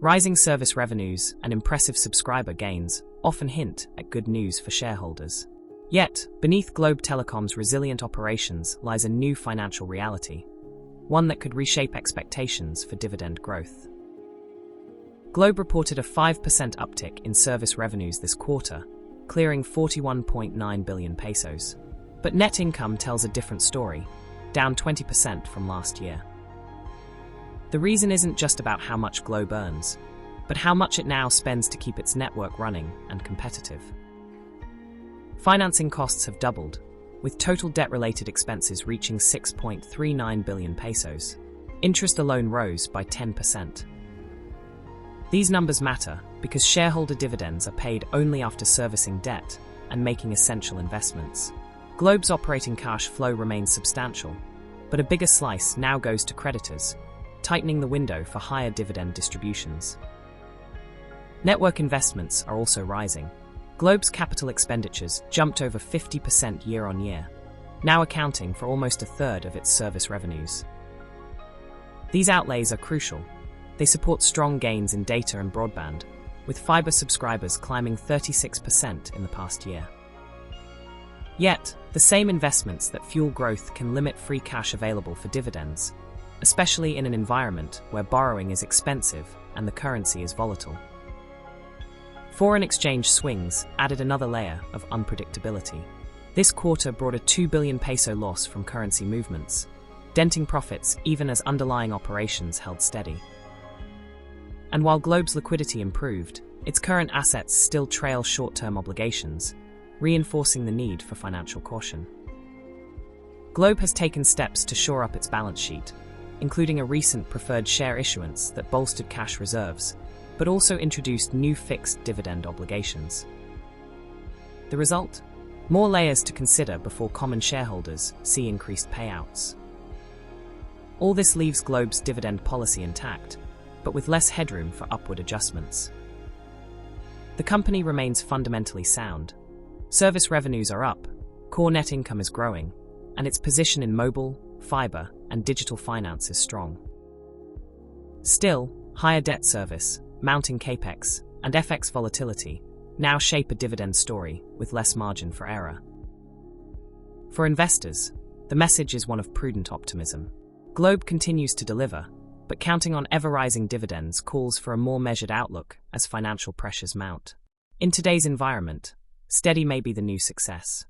Rising service revenues and impressive subscriber gains often hint at good news for shareholders. Yet, beneath Globe Telecom's resilient operations lies a new financial reality, one that could reshape expectations for dividend growth. Globe reported a 5% uptick in service revenues this quarter, clearing 41.9 billion pesos. But net income tells a different story, down 20% from last year. The reason isn't just about how much Globe earns, but how much it now spends to keep its network running and competitive. Financing costs have doubled, with total debt-related expenses reaching 6.39 billion pesos. Interest alone rose by 10%. These numbers matter because shareholder dividends are paid only after servicing debt and making essential investments. Globe's operating cash flow remains substantial, but a bigger slice now goes to creditors, tightening the window for higher dividend distributions. Network investments are also rising. Globe's capital expenditures jumped over 50% year-on-year, now accounting for almost a third of its service revenues. These outlays are crucial. They support strong gains in data and broadband, with fiber subscribers climbing 36% in the past year. Yet, the same investments that fuel growth can limit free cash available for dividends, especially in an environment where borrowing is expensive and the currency is volatile. Foreign exchange swings added another layer of unpredictability. This quarter brought a 2 billion peso loss from currency movements, denting profits even as underlying operations held steady. And while Globe's liquidity improved, its current assets still trail short-term obligations, reinforcing the need for financial caution. Globe has taken steps to shore up its balance sheet, including a recent preferred share issuance that bolstered cash reserves, but also introduced new fixed dividend obligations. The result? More layers to consider before common shareholders see increased payouts. All this leaves Globe's dividend policy intact, but with less headroom for upward adjustments. The company remains fundamentally sound. Service revenues are up, core net income is growing, and its position in mobile, fiber, and digital finance is strong. Still, higher debt service, mounting capex, and FX volatility now shape a dividend story with less margin for error. For investors, the message is one of prudent optimism. Globe continues to deliver, but counting on ever-rising dividends calls for a more measured outlook as financial pressures mount. In today's environment, steady may be the new success.